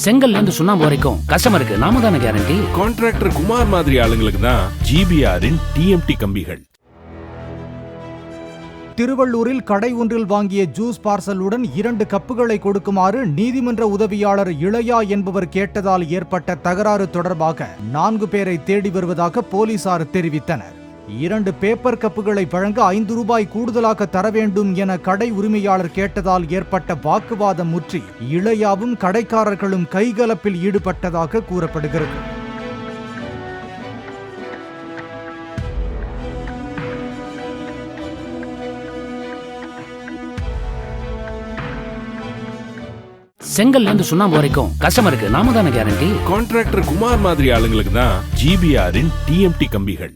செங்கல்ல இருந்து சுண்ணாம்பு வரைக்கும் கஸ்டமருக்கு நாம தானே கேரண்டி. கான்ட்ராக்டர் குமார் மாதிரி ஆளுங்களுக்கு தான் ஜிபிஆரின் டிஎம்டி கம்பிகள். திருவள்ளூரில் கடை ஒன்றில் வாங்கிய ஜூஸ் பார்சலுடன் 2 கப்புகளை கொடுக்குமாறு நீதிமன்ற உதவியாளர் இளையா என்பவர் கேட்டதால் ஏற்பட்ட தகராறு தொடர்பாக 4 பேரை தேடி வருவதாக போலீசார் தெரிவித்தனர். 2 பேப்பர் கப்புகளை வழங்க 5 ரூபாய் கூடுதலாக தர வேண்டும் என கடை உரிமையாளர் கேட்டதால் ஏற்பட்ட வாக்குவாதம் முற்றி இளையாவும் கடைக்காரர்களும் கைகலப்பில் ஈடுபட்டதாக கூறப்படுகிறது. செங்கல்ல இருந்து சுண்ணாம்பு வரைக்கும் கஸ்டமருக்கு நாம தானே கேரண்டி. கான்ட்ராக்டர் குமார் மாதிரி ஆளுங்களுக்கு தான் ஜிபிஆரின் டிஎம்டி கம்பிகள்.